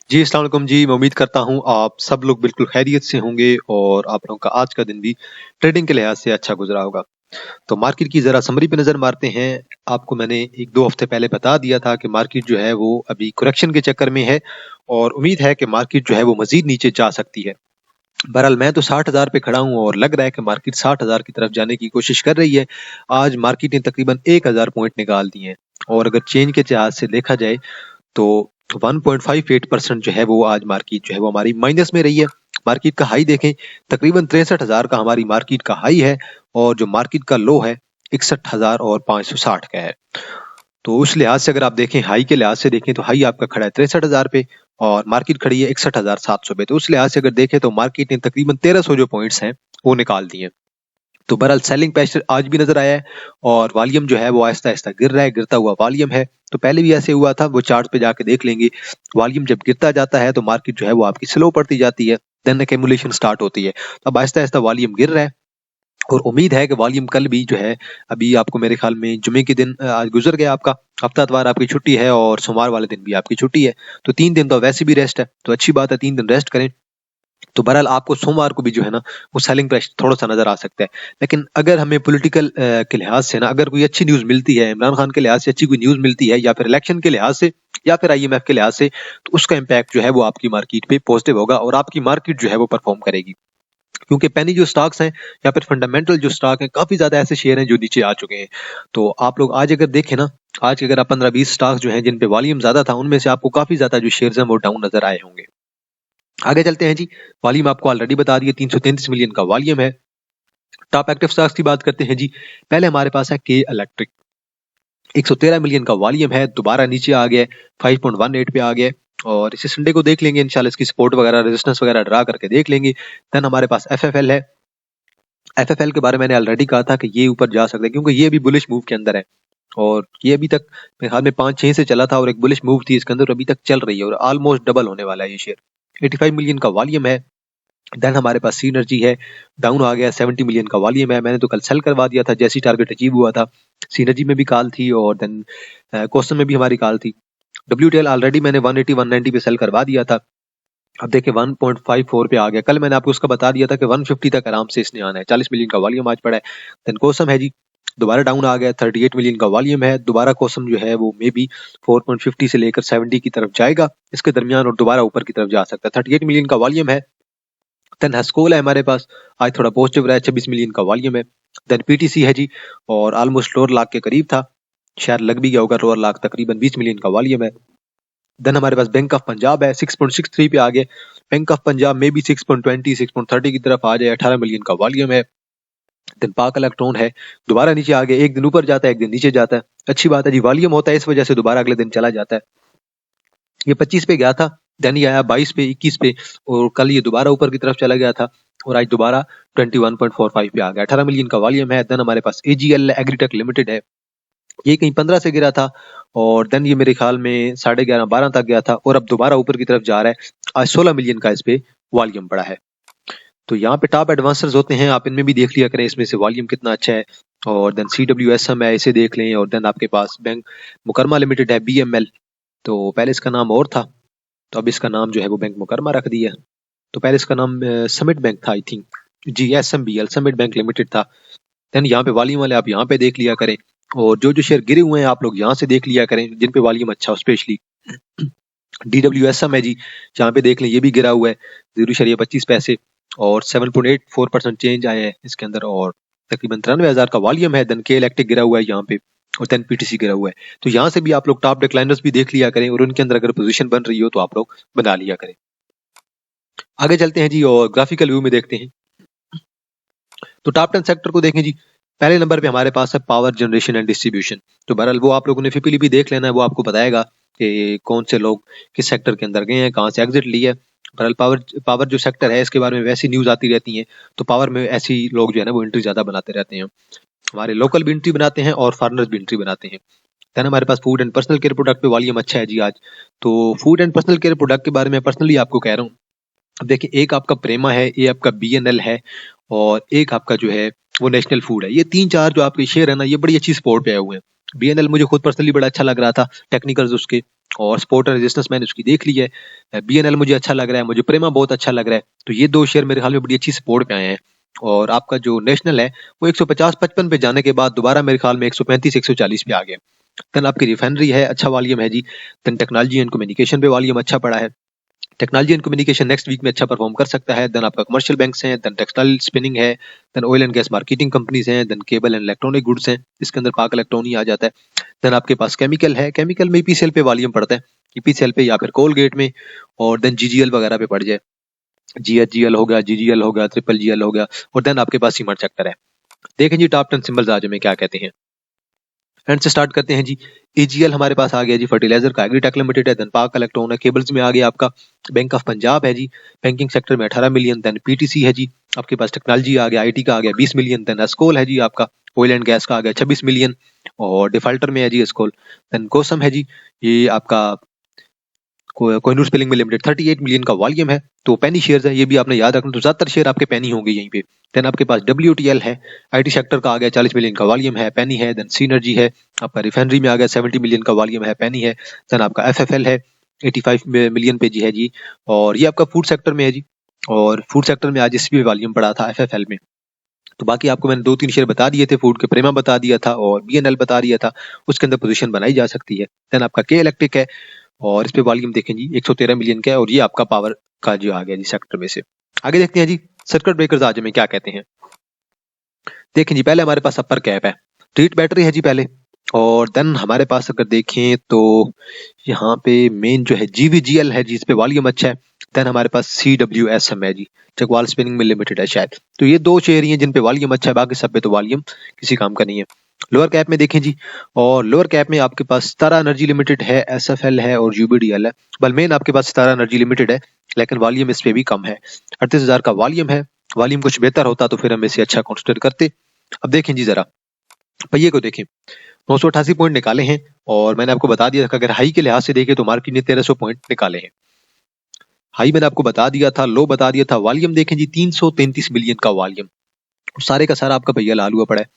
जी, अस्सलाम वालेकुम जी। मैं उम्मीद करता हूँ आप सब लोग बिल्कुल खैरियत से होंगे और आप लोगों का आज का दिन भी ट्रेडिंग के लिहाज से अच्छा गुज़रा होगा। तो मार्केट की ज़रा समरी पे नज़र मारते हैं। आपको मैंने 1-2 हफ्ते पहले बता दिया था कि मार्केट जो है वो अभी करेक्शन के चक्कर में है और उम्मीद है कि मार्केट जो है वो मज़ीद नीचे जा सकती है। बहरहाल मैं तो 60,000 पे खड़ा हूँ और लग रहा है कि मार्केट 60,000 की तरफ जाने की कोशिश कर रही है। आज मार्केट ने तकरीबन 1,000 पॉइंट निकाल दिए हैं और अगर चेंज के लिहाज से देखा जाए तो 1.58% जो है वो आज मार्केट जो है वो हमारी माइनस में रही है। मार्केट का हाई देखें, तकरीबन 63,000 का हमारी मार्केट का हाई है और जो मार्केट का लो है 61,560 का है। तो उस लिहाज से अगर आप देखें, हाई के लिहाज से देखें तो हाई आपका खड़ा है 63,000 पे और मार्केट खड़ी है 61,700 पे। तो उस लिहाज से अगर देखें तो मार्केट ने तकरीबन 1300 जो पॉइंट्स हैं वो निकाल दिए हैं। तो बहरहाल सेलिंग प्रेशर आज भी नजर आया है और वॉल्यूम जो है वो आहिस्ता आहिस्ता गिर रहा है, गिरता हुआ वॉल्यूम है। तो पहले भी ऐसे हुआ था, वो चार्ट पे जाके देख लेंगे। वॉल्यूम जब गिरता जाता है तो मार्केट जो है वो आपकी स्लो पड़ती जाती है, देन एक्यूमुलेशन स्टार्ट होती है। तो अब आहिस्ता आहिस्ता वॉल्यूम गिर रहा है और उम्मीद है कि वॉल्यूम कल भी जो है, अभी आपको मेरे ख्याल में जुमे के दिन आज गुजर गया आपका, हफ्तावार आपकी छुट्टी है और सोमवार वाले दिन भी आपकी छुट्टी है। तो 3 दिन तो वैसे भी रेस्ट है, तो अच्छी बात है 3 दिन रेस्ट करें। तो बहरहाल आपको सोमवार को भी जो है ना वो सेलिंग प्रेशर थोड़ा सा नजर आ सकता है। लेकिन अगर हमें पॉलिटिकल के लिहाज से ना अगर कोई अच्छी न्यूज मिलती है, इमरान खान के लिहाज से अच्छी कोई न्यूज मिलती है या फिर इलेक्शन के लिहाज से या फिर आईएमएफ के लिहाज से, तो उसका इम्पैक्ट जो है वो आपकी मार्केट पे पॉजिटिव होगा और आपकी मार्केट जो है वो परफॉर्म करेगी। क्योंकि पेनी जो स्टॉक्स हैं या फिर फंडामेंटल जो स्टॉक हैं, काफी ज्यादा ऐसे शेयर हैं जो नीचे आ चुके हैं। तो आप लोग आज अगर देखें ना, आज अगर आप 15-20 स्टॉक जो हैं जिन पे वॉल्यूम ज्यादा था, उनमें से आपको काफी ज्यादा जो शेयर हैं वो डाउन नजर आए होंगे। आगे चलते हैं जी। वॉल्यूम आपको ऑलरेडी बता दिया, 333 मिलियन का वॉल्यूम है। टॉप एक्टिव स्टॉक्स की बात करते हैं जी। पहले हमारे पास है के इलेक्ट्रिक, 113 मिलियन का वॉल्यूम है, दोबारा नीचे आ गया, 5.18 पे आ गया और इसे संडे को देख लेंगे इंशाल्लाह, इसकी सपोर्ट वगैरह रेजिस्टेंस वगैरह ड्रा करके देख लेंगे। देन हमारे पास एफएफएल है। एफएफएल के बारे में मैंने ऑलरेडी कहा था कि ये ऊपर जा सकता है क्योंकि ये भी बुलिश मूव के अंदर है और ये अभी तक मेरे ख्याल में 5-6 से चला था और एक बुलिश मूव थी इसके अंदर, अभी तक चल रही है और ऑलमोस्ट डबल होने वाला है ये शेयर। 85 मिलियन का वॉल्यूम है। देन हमारे पास सीनर्जी है, डाउन आ गया, 70 मिलियन का वॉल्यूम है। मैंने तो कल सेल करवा दिया था जैसी टारगेट अचीव हुआ था। सीनर्जी में भी कॉल थी और देन क्वेश्चन में भी हमारी कॉल थी। डब्ल्यूटीएल ऑलरेडी मैंने 180-190 पे सेल करवा दिया था। अब देखिए 1.54 पे आ गया। कल मैंने आपको उसका बता दिया था कि 150 तक आराम से इसने आना है। 40 मिलियन का वॉल्यूम आज पड़ा है। देन कोसम है जी, दोबारा डाउन आ गया, 38 मिलियन का वॉल्यूम है। दोबारा कोसम जो है वो मे बी 4.50 से लेकर 70 की तरफ जाएगा इसके दरमियान और दोबारा ऊपर की तरफ जा सकता है। 38 मिलियन का वॉल्यूम है। देन हस्कोल है हमारे पास, आज थोड़ा पॉजिटिव रहा है, 26 मिलियन का वॉल्यूम है। देन पीटीसी है जी और ऑलमोस्ट लोअर लाख के करीब था, शायद लग भी गया होगा लोअर लाख, तकरीबन 20 मिलियन का वॉल्यूम है। देन हमारे पास बैंक ऑफ पंजाब है, 6.63 पे आ गए। बैंक ऑफ पंजाब में भी 6.20 6.30 की तरफ आ जाए, 18 मिलियन का वॉल्यूम है। देन पाक इलेक्ट्रॉन है, दोबारा नीचे आ गया, एक दिन ऊपर जाता है एक दिन नीचे जाता है। अच्छी बात है जी, वॉल्यूम होता है इस वजह से दोबारा अगले दिन चला जाता है। ये 25 पे गया था, देन ये आया 22 पे, 21 पे और कल ये दोबारा ऊपर की तरफ चला गया था और आज दोबारा 21.45 पे आ गया। 18 मिलियन का वॉल्यूम है। देन हमारे पास एजीएल एग्रीटेक लिमिटेड है, ये कहीं 15 से गिरा था और देन ये मेरे ख्याल में 11:30-12 तक गया था और अब दोबारा ऊपर की तरफ जा रहा है। आज 16 मिलियन का इस पे वॉल्यूम पड़ा है। तो यहाँ पे टॉप एडवांसर्स होते हैं, आप इनमें भी देख लिया करें इसमें से वॉल्यूम कितना अच्छा है। और देन CWSM है, इसे देख लें। और देन आपके पास बैंक मुकरमा लिमिटेड है, BML। तो पहले इसका नाम और था, तो अब इसका नाम जो है वो बैंक मुकरमा रख दिया। तो पहले इसका नाम समिट बैंक था आई थिंक, जी SMBL समिट बैंक लिमिटेड था। देन यहाँ पे वॉल्यूम वाले आप यहाँ पे देख लिया करें और जो शेयर गिरे हुए हैं आप लोग यहाँ से देख लिया करें जिन पे वॉल्यूम अच्छा हो। स्पेशली DWSM है जी, यहाँ पे देख लें, ये भी गिरा हुआ है 0.25 पैसे और 7.84% चेंज आए हैं इसके अंदर और तकरीबन 93,000 का वॉल्यूम है। देन के इलेक्ट्रिक गिरा हुआ है यहाँ पे और देन पीटीसी गिरा हुआ है। तो यहाँ से भी आप लोग टॉप डिक्लाइनर्स भी देख लिया करें और उनके अंदर अगर पोजीशन बन रही हो तो आप लोग बना लिया करें। आगे चलते हैं जी और ग्राफिकल व्यू में देखते हैं। तो टॉप 10 सेक्टर को देखें जी। पहले नंबर पे हमारे पास है पावर जनरेशन एंड डिस्ट्रीब्यूशन। तो बहरहाल वो आप लोगों ने फिपिली भी देख लेना है, वो आपको बताएगा कि कौन से लोग किस सेक्टर के अंदर गए हैं, कहाँ से एग्जिट लिया है। बहरहाल पावर जो सेक्टर है इसके बारे में वैसी न्यूज आती रहती है, तो पावर में ऐसी लोग जो है ना वो एंट्री ज्यादा बनाते रहते हैं। हमारे लोकल भी एंट्री बनाते हैं और फॉरनर्स भी एंट्री बनाते हैं। देन हमारे पास food and personal care product पे वॉल्यूम अच्छा है जी आज। तो food and personal care product के बारे में पर्सनली आपको कह रहा हूँ। अब देखिए, एक आपका प्रेमा है, ये आपका BNL है और एक आपका जो है वो नेशनल फूड है। ये 3-4 जो आपके शेयर है ना, ये बड़ी अच्छी सपोर्ट पे आए हुए हैं। BNL मुझे खुद पर्सनली बड़ा अच्छा लग रहा था, टेक्निकल्स उसके और सपोर्ट और रेजिस्टेंस मैंने उसकी देख ली है। BNL मुझे अच्छा लग रहा है, मुझे प्रेमा बहुत अच्छा लग रहा है। तो ये दो शेयर मेरे ख्याल में बड़ी अच्छी सपोर्ट पे आए हैं। और आपका जो नेशनल है वो 150-55 पे जाने के बाद दोबारा मेरे ख्याल में 135-140 पे आ गया। देन आपकी रिफाइनरी है, अच्छा वॉल्यूम है जी। देन टेक्नोलॉजी एंड कम्युनिकेशन पे वॉल्यूम अच्छा पड़ा है। Technology and communication next week में अच्छा परफॉर्म कर सकता है। देन आपका कमर्शियल बैंक्स हैं, देन टेक्सटाइल स्पिनिंग है, then oil and gas marketing companies हैं, then cable and electronic goods हैं, इसके अंदर पाक इलेक्ट्रॉनिक आ जाता है। देन आपके पास केमिकल है, केमिकल में EPCL पे वॉल्यूम पड़ता है, EPCL पे या फिर कोलगेट में, और देन GGL वगैरह पे पड़ जाए, GHGL हो गया, GGL हो गया, GGL हो गया, और देन आपके पास सीमेंट सेक्टर है। देखें जी टॉप 10 सिंबल्स आज हमें क्या कहते हैं। एंड से स्टार्ट करते हैं जी। AGL हमारे पास आ गया जी, फर्टिलाइजर का एग्रीटेक लिमिटेड है। देन पाक इलेक्ट्रॉन है। केबल्स में आ गया आपका बैंक ऑफ पंजाब है जी, बैंकिंग सेक्टर में 18 मिलियन। देन PTC है जी, आपके पास टेक्नोलॉजी आ गया, IT का आ गया 20 मिलियन। देन एस्कोल है जी, आपका ऑयल एंड गैस का आ गया 26 मिलियन, और डिफाल्टर में है जी एस्कोल। देन कोसम है जी, ये आपका Kohinoor spinning mill limited 38 million का वॉल्यूम है। तो पेनी शेयर्स है, ये भी आपने याद रखना। तो ज्यादातर शेयर आपके पेनी होंगे यहीं पे। देन आपके पास WTL है, IT सेक्टर का आ गया 40 मिलियन का वॉल्यूम है, पेनी है। देन सीनर्जी है, आपका रिफाइनरी में आ गया 70 मिलियन का वॉल्यूम है, पेनी है। देन आपका FFL है 85 मिलियन पे जी है जी, और ये आपका फूड सेक्टर में है जी। और फूड सेक्टर में आज इस भी वॉल्यूम पड़ा था FFL में। तो बाकी आपको मैंने 2-3 शेयर बता दिए थे, फूड के प्रेमा बता दिया था और BNL बता दिया था, उसके अंदर पोजीशन बनाई जा सकती है। देन आपका के इलेक्ट्रिक है, और इस पे वॉल्यूम देखें जी 113 मिलियन का है, और ये आपका पावर का जो आ गया जी सेक्टर में से। आगे देखते हैं जी सर्किट ब्रेकर्स आज हमें क्या कहते हैं। देखें जी पहले हमारे पास अपर कैप है, ट्रीट बैटरी है जी पहले, और देन हमारे पास अगर देखें तो यहाँ पे मेन जो है GVGL है जी, इस पे वॉल्यूम अच्छा है। देन हमारे पास CWSM है जी, चकवाल स्पिनिंग मिल लिमिटेड है शायद। तो ये दो शेयर ही हैं जिन पे वॉल्यूम अच्छा है, बाकी सब पे तो वॉल्यूम किसी काम का नहीं है। लोअर कैप में देखें जी, और लोअर कैप में आपके पास सितारा एनर्जी लिमिटेड है, SFL है और UBDL है। बल मेन आपके पास सितारा एनर्जी लिमिटेड है, लेकिन वॉल्यूम इस पे भी कम है, 38,000 का वॉल्यूम है। वॉल्यूम कुछ बेहतर होता तो फिर हम इसे अच्छा कंसिडर करते। अब देखें जी जरा पहिए को देखें, 988 पॉइंट निकाले हैं, और मैंने आपको बता दिया था कि अगर हाई के लिहाज से देखें तो मार्केट ने 1300 पॉइंट निकाले हैं। हाई मैंने आपको बता दिया था, लो बता दिया था। वॉल्यूम देखें जी 333 मिलियन का वॉल्यूम, सारे का सारा आपका भैया लाल हुआ पड़ा है।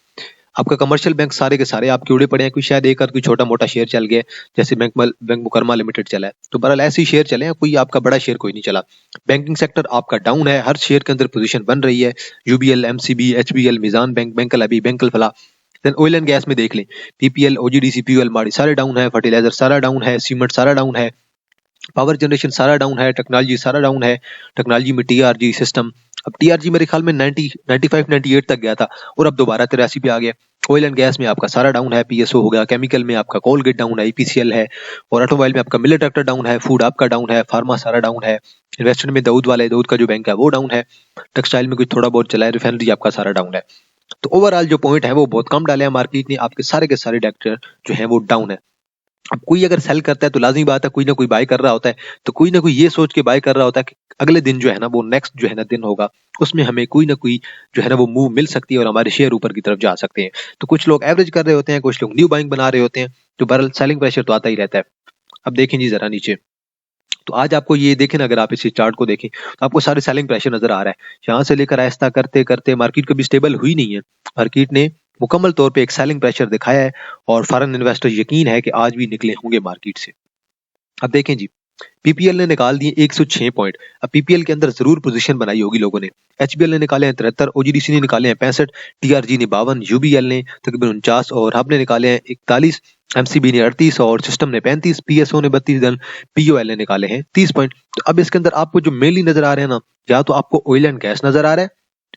आपका कमर्शियल बैंक सारे के सारे आपके उड़े पड़े हैं, कोई शायद एक आध कोई छोटा मोटा शेयर चल गया, जैसे बैंक मुकरमा लिमिटेड चला है। तो बहरहाल ऐसे ही शेयर चले हैं, कोई आपका बड़ा शेयर कोई नहीं चला। बैंकिंग सेक्टर आपका डाउन है, हर शेयर के अंदर पोजीशन बन रही है। UBL, MCB, HBL, मिजान बैंक, बैंकल अभी, बैंकल फला। देन ऑयल एंड गैस में देख लें, PPL, OGDC, POL, माड़ी सारे डाउन है, फर्टिलाइजर सारा डाउन है, सीमेंट सारा डाउन है, पावर जनरेशन सारा डाउन है, टेक्नोलॉजी सारा डाउन है। टेक्नोलॉजी में TRG सिस्टम, अब TRG मेरे ख्याल में 90, 95, 98 तक गया था, और अब दोबारा 83 पे आ गया। ऑयल एंड गैस में आपका सारा डाउन है, PSO हो गया। केमिकल में आपका कोलगेट डाउन है, EPCL है, और ऑटोमोबाइल में आपका मिलर ट्रैक्टर डाउन है, फूड आपका डाउन है, फार्मा सारा डाउन है। इन्वेस्टमेंट में दाऊद का जो बैंक है वो डाउन है। टेक्सटाइल में कुछ थोड़ा बहुत चला है, रिफाइनरी आपका सारा डाउन है। तो ओवरऑल जो पॉइंट है वो बहुत कम डाले हैं मार्केट ने, आपके सारे के सारे डेक्टर जो है वो डाउन है। अब कोई अगर सेल करता है तो लाजमी बात है कोई ना कोई बाय कर रहा होता है, तो कोई ना कोई ये सोच के बाय कर रहा होता है कि अगले दिन जो है ना वो नेक्स्ट जो है ना दिन होगा, उसमें हमें कोई ना कोई जो है ना वो मूव मिल सकती है और हमारे शेयर ऊपर की तरफ जा सकते हैं। तो कुछ लोग एवरेज कर रहे होते हैं, कुछ लोग न्यू बाइंग बना रहे होते हैं, तो बहरहाल सेलिंग प्रेशर तो आता ही रहता है। अब देखें जी जरा नीचे, तो आज आपको ये देखें ना, अगर आप इस चार्ट को देखें तो आपको सारे सेलिंग प्रेशर नजर आ रहा है। यहाँ से लेकर आहिस्ता करते करते मार्केट कभी स्टेबल हुई नहीं है, मार्केट ने मुकम्मल तौर पे एक सेलिंग प्रेशर दिखाया है, और फॉरेन इन्वेस्टर यकीन है कि आज भी निकले होंगे मार्केट से। अब देखें जी PPL ने निकाल दिए 106 पॉइंट। अब PPL के अंदर जरूर पोजीशन बनाई होगी लोगों ने। HBL ने निकाले हैं 73, OGDC ने निकाले हैं 65, TRG ने 52, UBL ने तकरीबन 49, और हमने निकाले हैं 41, MCB ने 38 और सिस्टम ने 35, PSO ने 32, देन POL ने निकाले हैं 30 पॉइंट। तो अब इसके अंदर आपको जो मेनली नजर आ रहे हैं ना, या तो आपको ऑयल एंड गैस नजर आ रहा है,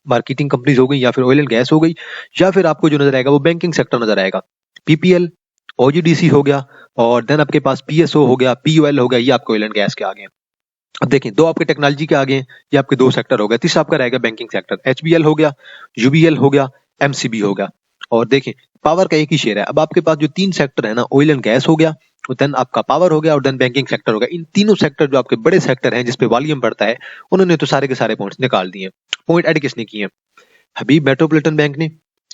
मार्केटिंग कंपनीज हो गई, या फिर ऑयल एंड गैस हो गई, या फिर आपको जो नजर आएगा वो बैंकिंग सेक्टर नजर आएगा। PPL, OGDC हो गया, और देन आपके पास PSO हो गया, POL हो गया, ये आपको ऑयल एंड गैस के आ गए। अब देखें दो आपके टेक्नोलॉजी के आगे, ये आपके दो सेक्टर हो गए, तीसरा आपका रहेगा बैंकिंग सेक्टर, HBL हो गया, UBL हो गया, MCB हो गया। और देखें पावर का एक ही शेयर है। अब आपके पास जो तीन सेक्टर है ना, ऑयल एंड गैस हो गया, देन आपका पावर हो गया, और देन बैंकिंग सेक्टर हो गया। इन तीनों सेक्टर जो आपके बड़े सेक्टर हैं जिसपे वॉल्यूम बढ़ता है, उन्होंने तो सारे के सारे पॉइंट्स निकाल दिए। पॉइंट ऐड किसने किए? हबीब मेट्रोपॉलिटन बैंक ने,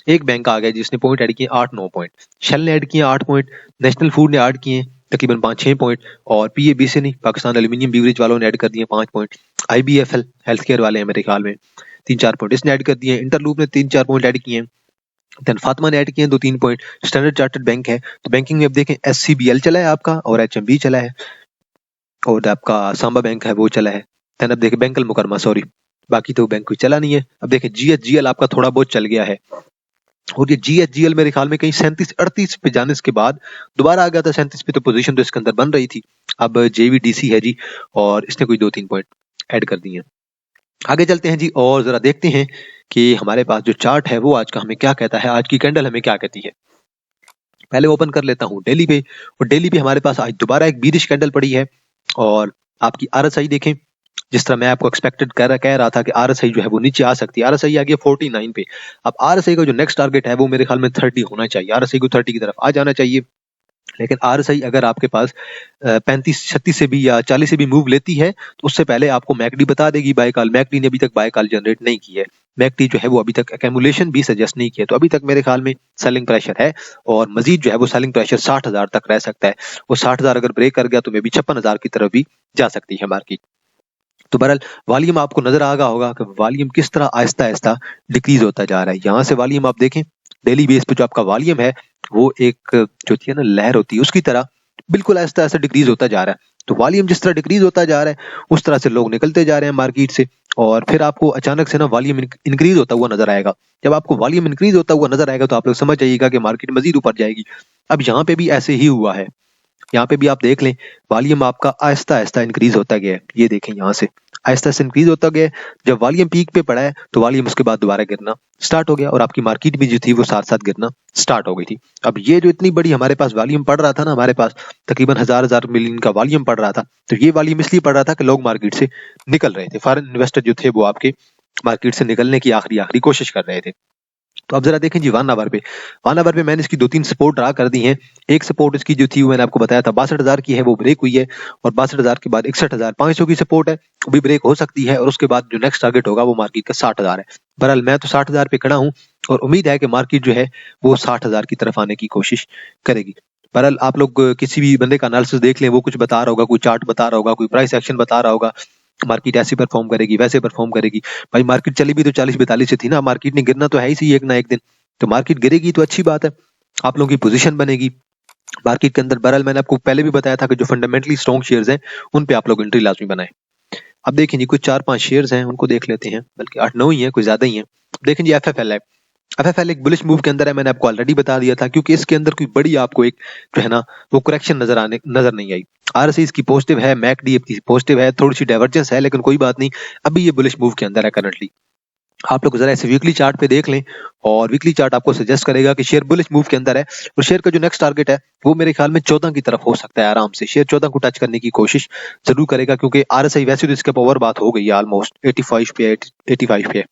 एक बैंक आ गया जिसने पॉइंट ऐड किए 8-9 पॉइंट, शेल ने ऐड किए 8 पॉइंट, नेशनल फूड ने ऐड किए तकरीबन 5-6 पॉइंट, और PABC ने, पाकिस्तान एल्यूमिनियम ब्यूरेज वालों ने ऐड कर दिए 5 पॉइंट, IBFL हेल्थ केयर वाले हैं मेरे ख्याल में 3-4 पॉइंट इसने ऐड कर दिए, इंटरलूप ने 3-4 पॉइंट ऐड किए, देन फातिमा ने ऐड किए हैं 2-3 पॉइंट। स्टैंडर्ड चार्टर्ड बैंक है, तो बैंकिंग में अब देखें SCBL चला है आपका, और HMB चला है, और आपका सांबा बैंक है वो चला है। देन अब देखें बैंकल मुकरमा, सॉरी, बाकी तो बैंक कोई चला नहीं है। अब देखें GHGL आपका थोड़ा बहुत चल गया है, और ये GHGL मेरे ख्याल में कहीं 37-38 पे जाने के बाद दोबारा आ गया था 37 पे, तो पोजीशन तो इसके अंदर बन रही थी। अब JVDC है जी, और इसने कोई 2-3 पॉइंट ऐड कर दिए हैं। आगे चलते हैं जी, और जरा देखते हैं कि हमारे पास जो चार्ट है वो आज का हमें क्या कहता है, आज की कैंडल हमें क्या कहती है। पहले ओपन कर लेता हूँ डेली पे, और डेली पे हमारे पास आज दोबारा एक बीरिश कैंडल पड़ी है। और आपकी RSI देखें, जिस तरह मैं आपको एक्सपेक्टेड कह रहा था कि RSI जो है वो नीचे आ सकती है, RSI आ गया 49 पे। अब RSI का जो नेक्स्ट टारगेट है वो मेरे ख्याल में 30 होना चाहिए, RSI को 30 की तरफ आ जाना चाहिए। लेकिन RSI अगर आपके पास 35-36 से भी या 40 से भी मूव लेती है, तो उससे पहले आपको मैकडी बता देगी बाय कॉल। मैकडी ने अभी तक बाय कॉल जनरेट नहीं की है, मैकडी जो है वो अभी तक एक्यूमुलेशन भी सजेस्ट नहीं किया, तो अभी तक मेरे ख्याल में सेलिंग प्रेशर है, और मजीद जो है वो सेलिंग प्रेशर 60,000 तक रह सकता है। वो 60,000 अगर ब्रेक कर गया तो मे भी 56,000 की तरफ भी जा सकती है मार्केट। तो बहरहाल वॉल्यूम आपको नजर आ गया होगा कि वॉल्यूम किस तरह आहिस्ता आहिस्ता डिक्रीज होता जा रहा है। यहाँ से वॉल्यूम आप देखें, डेली बेस पे जो आपका वॉल्यूम है वो एक जो थी ना लहर होती है उसकी तरह बिल्कुल आहिस्ता आहिस्ता डिक्रीज होता जा रहा है। तो वॉल्यूम जिस तरह डिक्रीज होता जा रहा है उस तरह से लोग निकलते जा रहे हैं मार्केट से, और फिर आपको अचानक से ना वॉल्यूम इंक्रीज होता हुआ नजर आएगा। जब आपको वॉल्यूम इंक्रीज होता हुआ नजर आएगा तो आप लोग समझ जाइएगा कि मार्केट मजीद ऊपर जाएगी। अब यहाँ पे भी ऐसे ही हुआ है, यहाँ पे भी आप देख लें वॉल्यूम आपका आहिस्ता आहिस्ता इंक्रीज होता गया है। ये देखें यहाँ से आहिस्ता से इंक्रीज होता गया। जब वॉल्यूम पीक पे पड़ा है तो वॉल्यूम उसके बाद दोबारा गिरना स्टार्ट हो गया, और आपकी मार्केट भी जो थी वो साथ साथ गिरना स्टार्ट हो गई थी। अब ये जो इतनी बड़ी हमारे पास वॉल्यूम पड़ रहा था ना, हमारे पास तकरीबन 1000 मिलियन का वॉल्यूम पड़ रहा था, तो ये वॉल्यूम इसलिए पड़ रहा था कि लोग मार्केट से निकल रहे थे। फॉरेन इन्वेस्टर जो थे वो आपके मार्केट से निकलने की आखिरी कोशिश कर रहे थे। तो अब जरा देखें जी 1 आवर पे, 1 आवर पे मैंने इसकी 2-3 सपोर्ट ड्रा कर दी हैं। एक सपोर्ट इसकी जो थी वो मैंने आपको बताया था 62,000 की है, वो ब्रेक हुई है, और 62,000 के बाद 61,500 की सपोर्ट है, वो भी ब्रेक हो सकती है, और उसके बाद जो नेक्स्ट टारगेट होगा वो मार्केट का 60,000 है। बहरहाल मैं तो 60,000 पे खड़ा हूँ, और उम्मीद है कि मार्केट जो है वो 60,000 की तरफ आने की कोशिश करेगी। बहरहाल आप लोग किसी भी बंदे का एनालिसिस देख लें, वो कुछ बता रहा होगा, कोई चार्ट बता रहा होगा, कोई प्राइस एक्शन बता रहा होगा, मार्केट ऐसे परफॉर्म करेगी वैसे परफॉर्म करेगी। भाई मार्केट चली भी तो 40-42 से थी ना, मार्केट ने गिरना तो है ही सी एक ना एक दिन, तो मार्केट गिरेगी तो अच्छी बात है, आप लोगों की पोजीशन बनेगी मार्केट के अंदर। बहरहाल मैंने आपको पहले भी बताया था कि जो फंडामेंटली स्ट्रॉन्ग शेयर्स हैं उन पे आप लोग एंट्री लाजमी बनाएं। अब देखें जी कुछ 4-5 शेयर्स हैं, उनको देख लेते हैं, बल्कि 8-9 ही हैं, कोई ज्यादा ही हैं। देखें जी FFL है, FFL एक बुलिश मूव के अंदर है, मैंने आपको ऑलरेडी बता दिया था, क्योंकि इसके अंदर कोई बड़ी आपको एक जो है ना वो करेक्शन नजर नहीं आई। RSI इसकी पॉजिटिव है, MACD की पॉजिटिव है, थोड़ी सी डाइवर्जेंस है, लेकिन कोई बात नहीं, अभी ये बुलिश मूव के अंदर है करंटली। आप लोग जरा ऐसे वीकली चार्ट पे देख लें, और वीकली चार्ट आपको सजेस्ट करेगा कि शेयर बुलिश मूव के अंदर है, और शेयर का जो नेक्स्ट टारगेट है वो मेरे ख्याल में 14 की तरफ हो सकता है। आराम से शेयर 14 को टच करने की कोशिश जरूर करेगा, क्योंकि RSI वैसे तो इसके ओवर बात हो गई है, ऑलमोस्ट 85 पे 85 पे,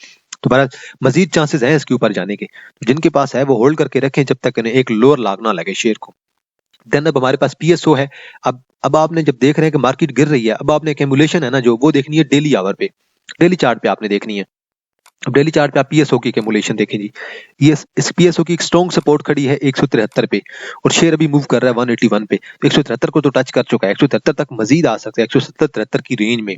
तो बहरहाल मजीद चांसेस हैं इसके ऊपर जाने के। जिनके पास है वो होल्ड करके रखें जब तक इन्हें एक लोअर लाग ना लगे शेयर को। देन अब हमारे पास PSO है। अब आपने जब देख रहे हैं कि मार्केट गिर रही है, अब आपने एक्यूमुलेशन है ना जो वो देखनी है डेली आवर पे, डेली चार्ट पे आपने देखनी है। अब डेली चार्ट पे आप PSO की एक्यूमुलेशन देखें जी, ये इस PSO की एक स्ट्रॉन्ग सपोर्ट खड़ी है 173 पे, और शेयर अभी मूव कर रहा है 181 पे, 173 को तो टच कर चुका है, 173 तक मजीद आ सकता है, 170-73 की रेंज में।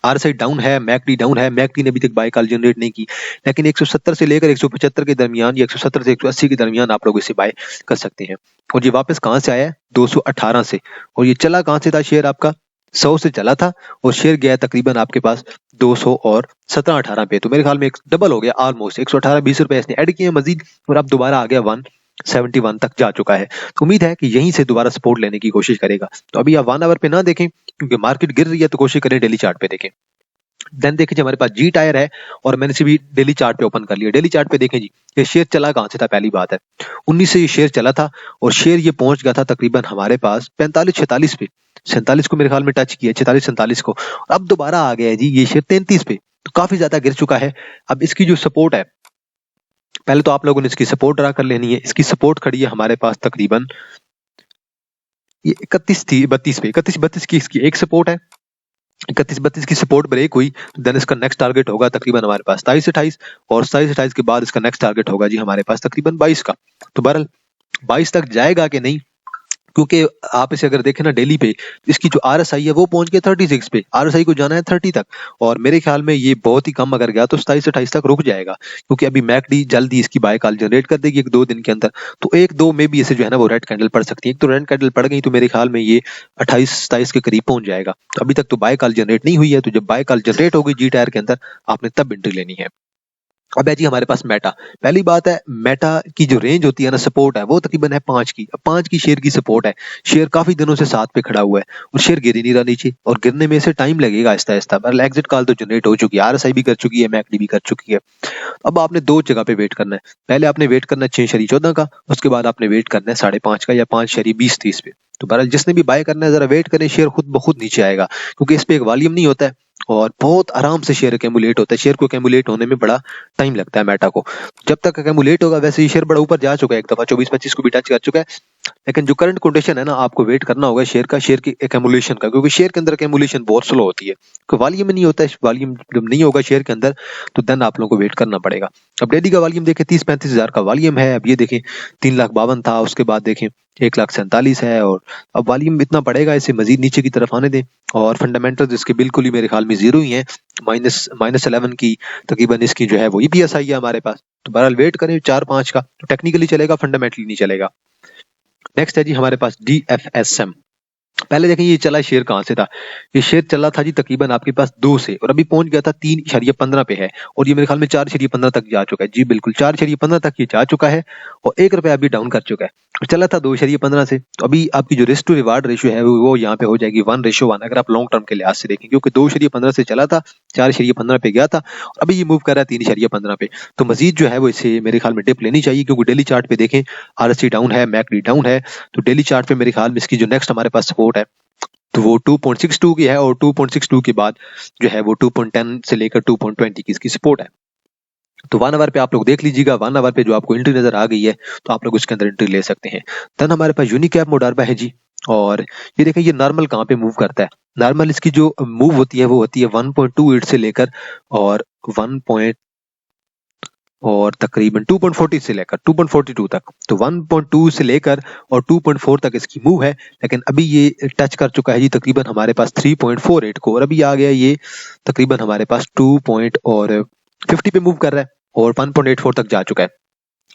RSI डाउन है, MACD डाउन है, MACD ने अभी तक बाय कॉल जनरेट नहीं की, लेकिन 170 से लेकर 175 के दरमियान या 170 से 180 के दरमियान आप लोग इसे बाय कर सकते हैं। और ये वापस कहां से आया है? 218 से, और ये चला कहां से था? शेयर आपका 100 से चला था, और शेयर गया तकरीबन आपके पास 200 और 17-18 पे, तो मेरे ख्याल में एक डबल हो गया, ऑलमोस्ट 118-20 रुपए इसने ऐड किए मजीद, और अब दोबारा आ गया 171 तक जा चुका है। तो उम्मीद है कि यहीं से दोबारा सपोर्ट लेने की कोशिश करेगा। तो अभी आप 1 आवर पे ना देखें, क्योंकि मार्केट गिर रही है, तो कोशिश करें डेली चार्ट पे देखें। देन देखिए हमारे पास जी टायर है, और मैंने इसे भी डेली चार्ट पे ओपन कर लिया। डेली चार्ट पे देखें जी, ये शेयर चला कहां से था? पहली बात है 19 से ये शेयर चला था, और शेयर ये पहुंच गया था तकरीबन हमारे पास 45-46 पे, 47 को मेरे ख्याल में टच किया, 46-47 को, अब दोबारा आ गया है जी ये शेयर 33 पे, तो काफी ज्यादा गिर चुका है। अब इसकी जो सपोर्ट है, पहले तो आप लोगों ने इसकी सपोर्ट ड्रा कर लेनी है। इसकी सपोर्ट खड़ी है हमारे पास तकरीबन ये 31 थी 32 पे, 31-32 की इसकी एक सपोर्ट है। 31-32 की सपोर्ट ब्रेक हुई, देन इसका नेक्स्ट टारगेट होगा तकरीबन हमारे पास 27-28, और 27-28 के बाद इसका नेक्स्ट टारगेट होगा जी हमारे पास तकरीबन 22 का। तो बहरहाल 22 तक जाएगा कि नहीं, क्योंकि आप इसे अगर देखें ना डेली पे, इसकी जो आरएसआई है वो पहुंच गया 36 पे, आरएसआई को जाना है 30 तक, और मेरे ख्याल में ये बहुत ही कम अगर गया तो 27-28 तक रुक जाएगा, क्योंकि अभी मैकडी जल्दी इसकी बाय कॉल जनरेट कर देगी 1-2 दिन के अंदर। तो 1-2 में भी इसे जो है ना वो रेड कैंडल पड़ सकती है। एक तो रेड कैंडल पड़ गई तो मेरे ख्याल में ये 28-27 के करीब पहुंच जाएगा। तो अभी तक तो बाय कॉल जनरेट नहीं हुई है, तो जब बाय कॉल जनरेट होगी जी टायर के अंदर आपने तब एंट्री लेनी है। अब है जी हमारे पास मेटा। पहली बात है, मेटा की जो रेंज होती है ना, सपोर्ट है, वो तकरीबन है 5 की। अब 5 की शेयर की सपोर्ट है, शेयर काफी दिनों से 7 पे खड़ा हुआ है और शेयर गिर ही नहीं रहा नीचे, और गिरने में से टाइम लगेगा आहिस्ता आहिस्ता। पर एग्जिट कॉल तो जनरेट हो चुकी है, आरएसआई भी कर चुकी है, मैकडी भी कर चुकी है। अब आपने दो जगह पे वेट करना है। पहले आपने वेट करना है 6.14 का, उसके बाद आपने वेट करना है 5.5 का या 5.20-30 पे। तो बहरहाल जिसने भी बाय करना है जरा वेट करें, शेयर खुद ब खुद नीचे आएगा, क्योंकि इस पे एक वॉल्यूम नहीं होता है और बहुत आराम से शेयर एक्यूमुलेट होता है। शेयर को एक्यूमुलेट होने में बड़ा टाइम लगता है मेटा को। जब तक एक्यूमुलेट होगा, वैसे ही शेयर बड़ा ऊपर जा चुका है, एक दफा 24-25 को भी टच कर चुका है। लेकिन जो करंट कंडीशन है ना, आपको वेट करना होगा शेयर का, शेयर की एक्यूमुलेशन का, क्योंकि शेयर के अंदर एक्यूमुलेशन बहुत स्लो होती है, वॉल्यूम नहीं होता है। वॉल्यूम जब नहीं होगा शेयर के अंदर तो देन आप लोगों को वेट करना पड़ेगा। अब डेली का वॉल्यूम देखें, 30-35 हजार का वॉल्यूम है। अब ये देखें 3,52,000 था, उसके बाद देखें 1,47,000 है, और अब वॉल्यूम इतना पड़ेगा, इसे मजीद नीचे की तरफ आने दें। और फंडामेंटल्स इसके बिल्कुल ही मेरे ख्याल में जीरो ही है, -11 की तकरीबन इसकी जो है वो ईपीएसआई है हमारे पास। तो बहरहाल वेट करें 4-5 का, तो टेक्निकली चलेगा, फंडामेंटली नहीं चलेगा। नेक्स्ट है जी हमारे पास DFSM। पहले देखें ये चला शेयर कहां से था, ये शेयर चला था जी तकरीबन आपके पास 2 से, और अभी पहुंच गया था 3.15 पे है, और ये मेरे ख्याल में 4.15 तक जा चुका है। जी बिल्कुल 4.15 तक ये जा चुका है, और 1 रुपया अभी डाउन कर चुका है। चला था 2.15 से, तो अभी आपकी जो रिस्क टू रिवार्ड रेशियो है वो यहाँ पे हो जाएगी 1:1, अगर आप लॉन्ग टर्म के लिहाज से देखें, क्योंकि 2.15 से चला था, 4.15 पे गया था, और अभी ये मूव कर रहा है 3.15 पे। तो मजीद जो है वो इसे मेरे ख्याल में डिप लेनी चाहिए, क्योंकि डेली चार्ट पे देखें आरएससी डाउन है, मैकडी डाउन है। तो डेली चार्ट पे मेरे ख्याल में इसकी जो नेक्स्ट हमारे पास सपोर्ट है तो वो 2.62 की है, और 2.62 के बाद जो है वो 2.10 से लेकर 2.20 की इसकी सपोर्ट है। तो 1 आवर पे आप लोग देख लीजिएगा, 1 आवर पे जो आपको एंट्री नजर आ गई है तो आप लोग उसके अंदर एंट्री ले सकते हैं। देन हमारे पास यूनिकैप मोडार्बा है जी, और ये देखें ये नॉर्मल कहाँ पे मूव करता है। नॉर्मल इसकी जो मूव होती है वो होती है 1.28 से लेकर और 1. और तकरीबन 2.40 से लेकर 2.42 तक। तो 1.2 से लेकर और 2.4 तक इसकी मूव है, लेकिन अभी ये टच कर चुका है जी तकरीबन हमारे पास 3.48 को, और अभी आ गया ये तकरीबन हमारे पास 2.50 पे मूव कर रहा है, और 1.84 तक जा चुका है।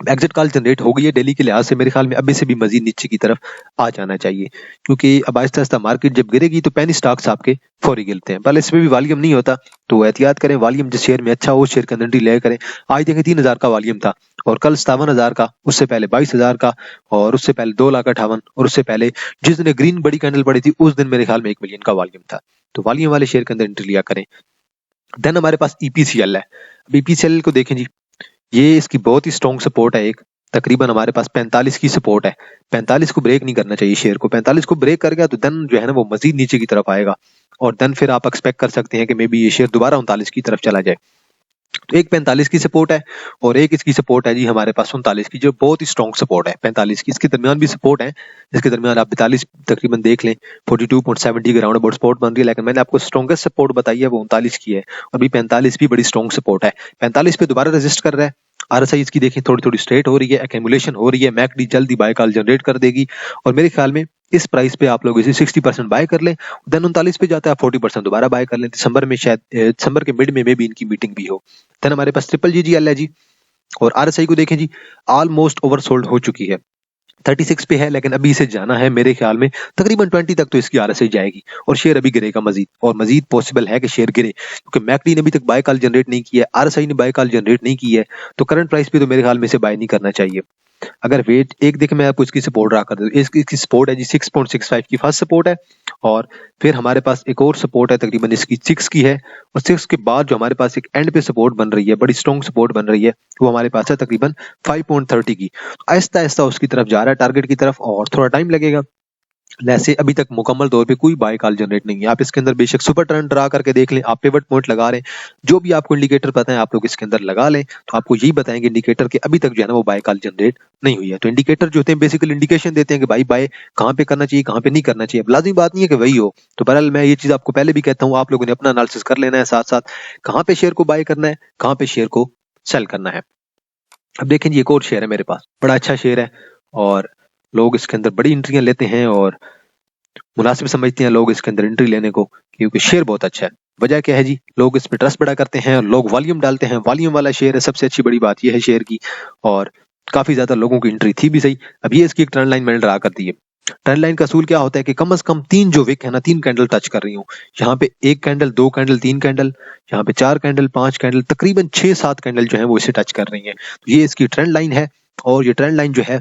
एग्जिट कॉल जनरेट हो गई है डेली के लिहाज से, मेरे ख्याल में अभी से भी मजीद नीचे की तरफ आ जाना चाहिए, क्योंकि अब आहिस्ता आहिस्ता मार्केट जब गिरेगी तो पेनी स्टॉक्स आपके फौरी गिरते हैं। पहले इसमें भी वॉल्यूम नहीं होता, तो एहतियात करें, वॉल्यूम जिस शेयर में अच्छा हो उस शेयर के अंदर एंट्री ले करें। आज देखें 3,000 का वॉल्यूम था, और कल 57,000 का, उससे पहले 22,000 का, और उससे पहले 2,58,000, और उससे पहले जिस दिन ग्रीन बड़ी कैंडल पड़ी थी उस दिन मेरे ख्याल में 1 मिलियन का वॉल्यूम था। तो वॉल्यूम वाले शेयर के अंदर एंट्री लिया करें। देन हमारे पास ईपीसीएल है। अब ईपीसीएल को देखें जी, ये इसकी बहुत ही स्ट्रॉन्ग सपोर्ट है, एक तकरीबन हमारे पास 45 की सपोर्ट है। 45 को ब्रेक नहीं करना चाहिए शेयर को, 45 को ब्रेक कर गया तो देन जो है ना वो मजीद नीचे की तरफ आएगा, और देन फिर आप एक्सपेक्ट कर सकते हैं कि मे बी ये शेयर दोबारा 39 की तरफ चला जाए। तो एक 45 की सपोर्ट है, और एक इसकी सपोर्ट है जी हमारे पास 39 की, जो बहुत ही स्ट्रॉन्ग सपोर्ट है। 45 की इसके दरमियान भी सपोर्ट है, इसके दरमियान आप 42 तकरीबन देख लें, 42.70 के राउंड अबाउट सपोर्ट बन रही है, लेकिन मैंने आपको स्ट्रॉन्गेस्ट सपोर्ट बताई है वो 39 की है, और भी 45 भी बड़ी स्ट्रॉन्ग सपोर्ट है। 45 पे दोबारा रेजिस्ट कर रहा है। आरएसआई इसकी देखें थोड़ी थोड़ी स्ट्रेट हो रही है, एक्यूमुलेशन हो रही है, मैकडी जल्दी बाय कॉल जनरेट कर देगी, और मेरे ख्याल में इस प्राइस पे आप लोग इसे 60% बाय कर लें, देन 39 पे जाता है 40% दोबारा बाय कर लें। दिसंबर में शायद दिसंबर के मिड में भी इनकी मीटिंग भी हो। देन हमारे पास ट्रिपल जीजीएल है जी, और आरएसआई को देखें जी ऑलमोस्ट ओवरसोल्ड हो चुकी है, 36 पे है, लेकिन अभी इसे जाना है मेरे ख्याल में तकरीबन 20 तक तो इसकी आरएसआई जाएगी, और शेयर अभी गिरेगा मजीद, और मजीद पॉसिबल है कि शेयर गिरे, क्योंकि मैकडी ने अभी तक बाय कॉल जनरेट नहीं किया है, आरएसआई ने बाय कॉल जनरेट नहीं की है, तो करंट प्राइस पे तो मेरे ख्याल में इसे बाय नहीं करना चाहिए। अगर वेट एक देखें, मैं आपको इसकी सपोर्ट रहा कर दूं, इसकी सपोर्ट है जी 6.65 की फर्स्ट सपोर्ट है, और फिर हमारे पास एक और सपोर्ट है तकरीबन इसकी 6 की है, और 6 के बाद जो हमारे पास एक एंड पे सपोर्ट बन रही है, बड़ी स्ट्रॉन्ग सपोर्ट बन रही है, वो हमारे पास है तकरीबन 5.30 की। आहिस्ता आहिस्ता उसकी तरफ जा रहा है, टारगेट की तरफ, और थोड़ा टाइम लगेगा। वैसे अभी तक मुकम्मल तौर पे कोई बाय कॉल जनरेट नहीं है। आप इसके अंदर बेशक सुपर ट्रेंड ड्रा करके देख लें, आप पिवट पॉइंट लगा रहे हैं, जो भी आपको इंडिकेटर पता है आप लोग इसके अंदर लगा लें, तो आपको यही बताएंगे इंडिकेटर के अभी तक जो है ना वो बाय कॉल जनरेट नहीं हुई है। तो इंडिकेटर जो होते हैं बेसिकली इंडिकेशन देते हैं कि भाई बाय कहाँ पे करना चाहिए, कहाँ पे नहीं करना चाहिए। अब लाजिमी बात नहीं है कि वही हो, तो बहरहाल मैं ये चीज आपको पहले भी कहता हूँ, आप लोगों ने अपना एनालिसिस कर लेना है, साथ साथ कहाँ पे शेयर को बाय करना है, कहाँ पे शेयर को सेल करना है। अब देखें जी एक और शेयर है मेरे पास, बड़ा अच्छा शेयर है, और लोग इसके अंदर बड़ी एंट्रियां लेते हैं और मुनासिब समझते हैं लोग इसके अंदर एंट्री लेने को, क्योंकि शेयर बहुत अच्छा है। वजह क्या है जी, लोग इस पे ट्रस्ट बड़ा करते हैं और लोग वॉल्यूम डालते हैं। वॉल्यूम वाला शेयर है, सबसे अच्छी बड़ी बात यह है शेयर की, और काफी ज्यादा लोगों की एंट्री थी भी सही। अब ये इसकी एक ट्रेंड लाइन मैंने ड्रा कर दी है। ट्रेंड लाइन का असूल क्या होता है कि कम से कम 3 जो विक है ना, 3 कैंडल टच कर रही हूँ। यहाँ पे 1 कैंडल, 2 कैंडल, 3 कैंडल, यहाँ पे 4 कैंडल, 5 कैंडल, तकरीबन 6-7 कैंडल जो है वो इसे टच कर रही है। तो ये इसकी ट्रेंड लाइन है। और ये ट्रेंड लाइन जो है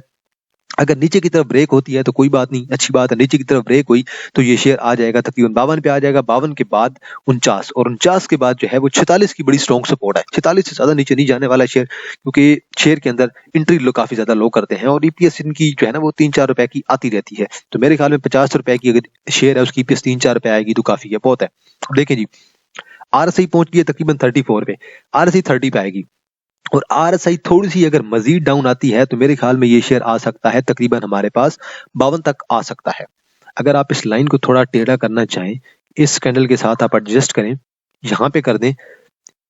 अगर नीचे की तरफ ब्रेक होती है तो कोई बात नहीं, अच्छी बात है। नीचे की तरफ ब्रेक हुई तो ये शेयर आ जाएगा तकरीबन 52 पे आ जाएगा। 52 के बाद 49, और 49 के बाद जो है वो 46 की बड़ी स्ट्रॉन्ग सपोर्ट है। 46 से ज्यादा नीचे नहीं जाने वाला शेयर, क्योंकि शेयर के अंदर एंट्री लो काफी ज्यादा लो करते हैं और ईपीएस इनकी जो है ना वो 3-4 रुपए की आती रहती है। तो मेरे ख्याल में 50 रुपए की अगर शेयर है उसकी ईपीएस 3-4 रुपए आएगी तो काफी है, बहुत है। देखें जी, आरएसआई पहुंच गई है तकरीबन 34 पे, आरएसआई 30 पे आएगी, और आरएसआई थोड़ी सी अगर मजीद डाउन आती है तो मेरे ख्याल में ये शेयर आ सकता है तकरीबन हमारे पास 52 तक आ सकता है। अगर आप इस लाइन को थोड़ा टेढ़ा करना चाहें, इस कैंडल के साथ आप एडजस्ट करें, यहाँ पे कर दें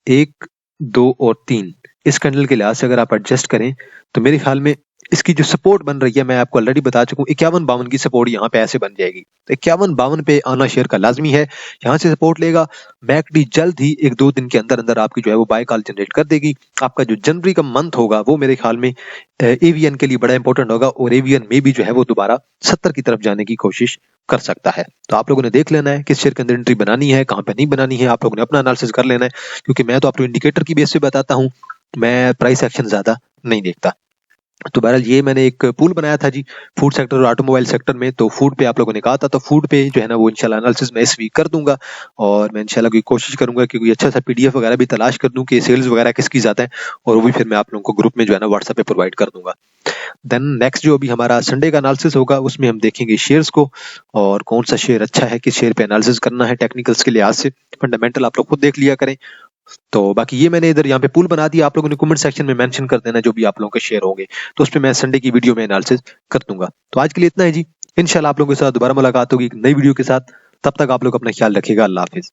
1, 2 और 3, इस कैंडल के लिहाज से अगर आप एडजस्ट करें तो मेरे ख्याल में इसकी जो सपोर्ट बन रही है, मैं आपको ऑलरेडी बता चुका हूँ, 51-52 की सपोर्ट यहाँ पे ऐसे बन जाएगी। तो 51-52 पे आना शेयर का लाजमी है, यहाँ से सपोर्ट लेगा। मैकडी जल्द ही 1-2 दिन के अंदर अंदर आपकी जो है वो बाय कॉल जनरेट कर देगी। आपका जो जनवरी का मंथ होगा वो मेरे ख्याल में एवीएन के लिए बड़ा इंपॉर्टेंट होगा, और एवीएन में भी जो है वो दोबारा 70 की तरफ जाने की कोशिश कर सकता है। तो आप लोगों ने देख लेना है किस शेयर के अंदर एंट्री बनानी है, कहाँ पे नहीं बनानी है, आप लोगों ने अपना एनालिसिस कर लेना है, क्योंकि मैं तो आपको इंडिकेटर की बेस पे बताता हूँ, मैं प्राइस एक्शन ज्यादा नहीं देखता। तो बहरहाल ये मैंने एक पूल बनाया था जी, फूड सेक्टर और ऑटोमोबाइल सेक्टर में। तो फूड पे आप लोगों ने कहा था, तो फूड पे जो है ना वो इंशाल्लाह एनालिसिस मैं इस वीक कर दूंगा, और मैं इंशाल्लाह की कोशिश करूंगा कि कोई अच्छा सा पीडीएफ वगैरह भी तलाश कर दूं कि सेल्स वगैरह किसकी ज्यादा है, और वो भी फिर मैं आप लोगों को ग्रुप में जो है ना व्हाट्सएप पे प्रोवाइड कर दूंगा। देन नेक्स्ट जो अभी हमारा संडे का एनालिसिस होगा उसमें हम देखेंगे शेयर्स को, और कौन सा शेयर अच्छा है, किस शेयर पे एनालिसिस करना है टेक्निकल्स के लिहाज से। फंडामेंटल आप लोग खुद देख लिया करें। तो बाकी ये मैंने इधर यहाँ पे पूल बना दिया, आप लोगों ने कमेंट सेक्शन में मेंशन कर देना जो भी आप लोगों के शेयर होंगे, तो उस पे मैं संडे की वीडियो में एनालिसिस कर दूंगा। तो आज के लिए इतना है जी, इंशाल्लाह आप लोगों के साथ दोबारा मुलाकात होगी एक नई वीडियो के साथ। तब तक आप लोग अपना ख्याल रखिएगा। अल्लाह हाफिज।